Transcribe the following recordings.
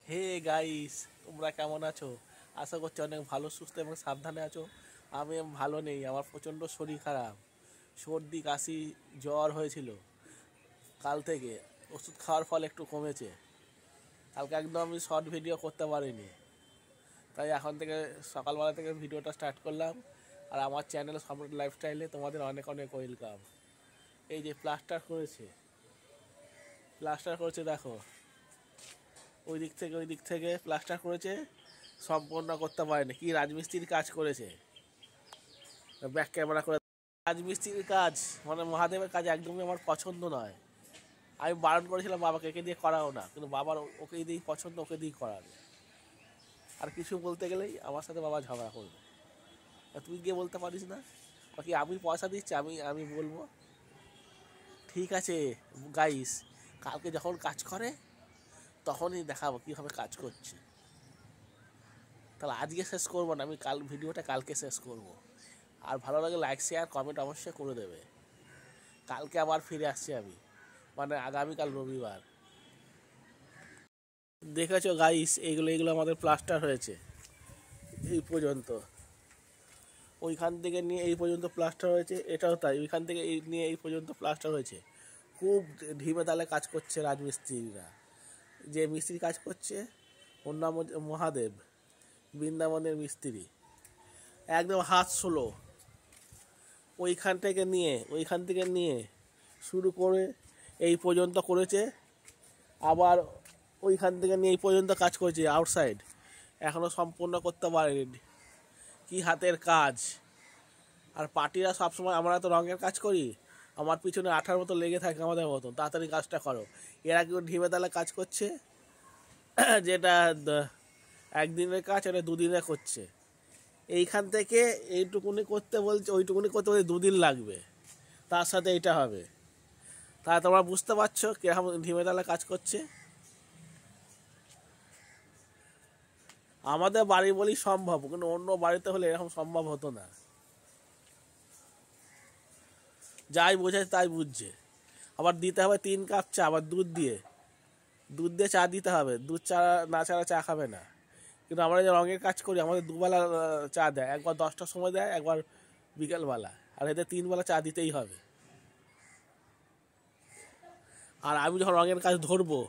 Hey guys, তোমরা কেমন আছো? আশা করছি অনেক ভালো, সুস্থ এবং সাবধানে আছো। আমি ভালো নেই, আমার প্রচণ্ড শরীর খারাপ। সর্দি, কাশি, জ্বর হয়েছিল কাল থেকে। ওষুধ খাওয়ার ফলে একটু কমেছে। কালকে একদম আমি শর্ট ভিডিও করতে পারিনি, তাই এখন থেকে সকালবেলা থেকে ভিডিওটা স্টার্ট করলাম। আর আমার চ্যানেল সম্রাট লাইফস্টাইলে তোমাদের অনেক অনেক ওয়েলকাম। এই যে প্লাস্টার করেছে দেখো, ওই দিক থেকে প্লাস্টার করেছে, সম্পূর্ণ করতে পারেনি। কি রাজমিস্ত্রির কাজ করেছে, ব্যাক ক্যামেরা করে। রাজমিস্ত্রির কাজ মানে মহাদেবের কাজ একদমই আমার পছন্দ নয়। আমি বারণ করেছিলাম বাবাকে, একে দিয়ে করাও না, কিন্তু বাবার ওকে দিয়েই পছন্দ, ওকে দিয়েই করাবে। আর কিছু বলতে গেলেই আমার সাথে বাবা ঝগড়া করবে। তুই গিয়ে বলতে পারিস না? বাকি আমি পয়সা দিচ্ছি, আমি আমি বলবো। ঠিক আছে গাইস, কালকে যখন কাজ করে তখনই দেখাবো কীভাবে কাজ করছে। তাহলে আজকে শেষ করবো না, আমি ভিডিওটা কালকে শেষ করব। আর ভালো লাগে লাইক শেয়ার কমেন্ট অবশ্যই করে দেবে। কালকে আবার ফিরে আসছি আমি, মানে আগামীকাল রবিবার। দেখেছো গাইস, এইগুলো আমাদের প্লাস্টার হয়েছে এই পর্যন্ত। ওইখান থেকে নিয়ে এই পর্যন্ত প্লাস্টার হয়েছে, এটাও তাই। ওইখান থেকে নিয়ে এই পর্যন্ত প্লাস্টার হয়েছে। খুব ঢিমে তালে কাজ করছে রাজমিস্ত্রিরা। যে মিস্ত্রি কাজ করছে ওর নাম মহাদেব, বৃন্দাবনের মিস্ত্রি। একদম হাত সোলো। ওইখান থেকে নিয়ে শুরু করে এই পর্যন্ত করেছে। আবার ওইখান থেকে নিয়ে এই পর্যন্ত কাজ করেছে আউটসাইড, এখনও সম্পূর্ণ করতে পারেনি। কি হাতের কাজ! আর পার্টিরা সবসময়, আমরা তো রঙের কাজ করি, আমার পিছনে আঠার মতো লেগে থাকে আমাদের মতন, তাড়াতাড়ি কাজটা করো। এরা কেউ ঢিমে তালে কাজ করছে, যেটা একদিনের কাজ এটা দুদিনে করছে। এইখান থেকে এইটুকুনি করতে বলছে, ওইটুকুনি করতে বলছে 2 দিন লাগবে, তার সাথে এইটা হবে। তা তোমরা বুঝতে পারছো কিরকম ঢিমে তালে কাজ করছে। আমাদের বাড়ি বলি সম্ভব, কিন্তু অন্য বাড়িতে হলে এরকম সম্ভব হতো না। যাই বোঝায় তাই বুঝছে। আবার দিতে হবে 3 কাপ চা, আবার দুধ দিয়ে চা দিতে হবে। দুধ চা না ছাড়া চা খাবে না। কিন্তু আমরা যে রঙের কাজ করি, আমাদের দুবেলা চা দেয়, একবার 10টার সময় দেয়, একবার বিকেলবেলা। আর এদের 3 বেলা চা দিতেই হবে। আর আমি যখন রঙের কাজ ধরবো,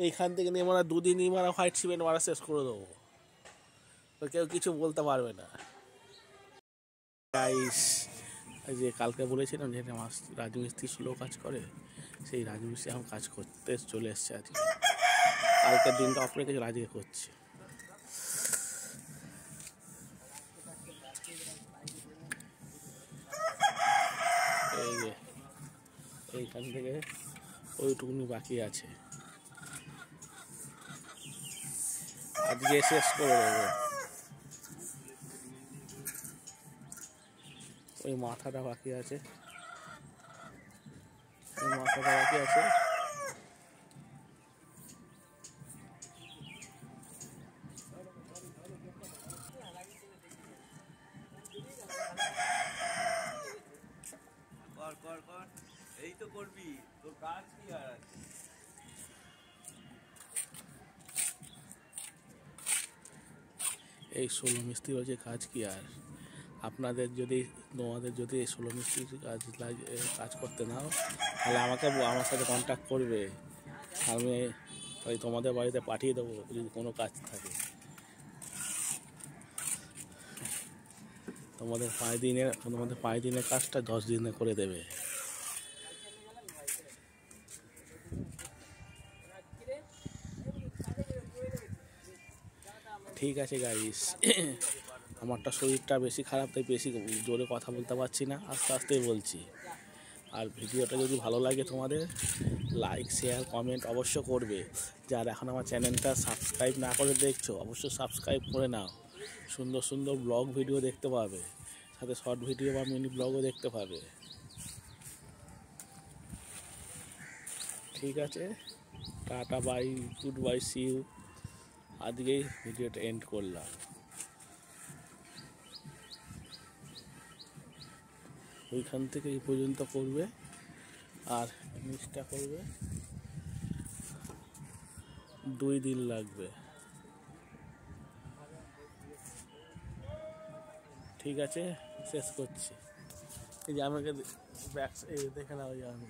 এইখান থেকে নিয়ে মানে 2 দিনই মানে হোয়াইট সিমেন্ট মারা শেষ করে দেবো, তো কেউ কিছু বলতে পারবে না। গাইস, যে কালকে বলেছিলাম যে আমার রাজমিস্ত্রি স্লো কাজ করে, সেই রাজমিস্ত্রি এখন কাজ করতে চলে এসছে আজকে। কালকের দিনটা অফ রেখেছিল, আজকে করছে। এই যে এইখান থেকে ওইটুকুনি বাকি আছে, আজকে শেষ করে দেবো। ওই মাথাটা বাকি আছে, ওই মাথাটা বাকি আছে। কর কর কর, এই তো করবি, তোর কাজ কি আর আছে? এই 16 মিস্ত্রি হচ্ছে কাজ কি আর। তোমাদের যদি এই 16 মিস্ত্রির কাজ করতে নাও, তাহলে আমার সাথে কন্ট্যাক্ট করবে। আমি তাই তোমাদের বাড়িতে পাঠিয়ে দেবো যদি কোনো কাজ থাকে। তোমাদের 5 দিনের কাজটা 10 দিনে করে দেবে। ঠিক আছে গাইস, আমারটা শরীরটা বেশি খারাপ, তাই বেশি জোরে কথা বলতে পারছি না, আস্তে আস্তেই বলছি। আর ভিডিওটা যদি ভালো লাগে তোমাদের, লাইক শেয়ার কমেন্ট অবশ্য করবে। যারা এখন আমার চ্যানেলটা সাবস্ক্রাইব না করে দেখছো, অবশ্যই সাবস্ক্রাইব করে নাও। সুন্দর সুন্দর ব্লগ ভিডিও দেখতে পাবে, সাথে শর্ট ভিডিও বা মিনি ব্লগও দেখতে পাবে। ঠিক আছে, tata bye, good bye, see you. আজকেই ভিডিওটা এন্ড করলাম। ওইখান থেকে এই পর্যন্ত করবে, আর নিচটা করবে। 2 দিন লাগবে। ঠিক আছে, শেষ করছি। এই যে আমাকে দেখে নাও, এই যে আমি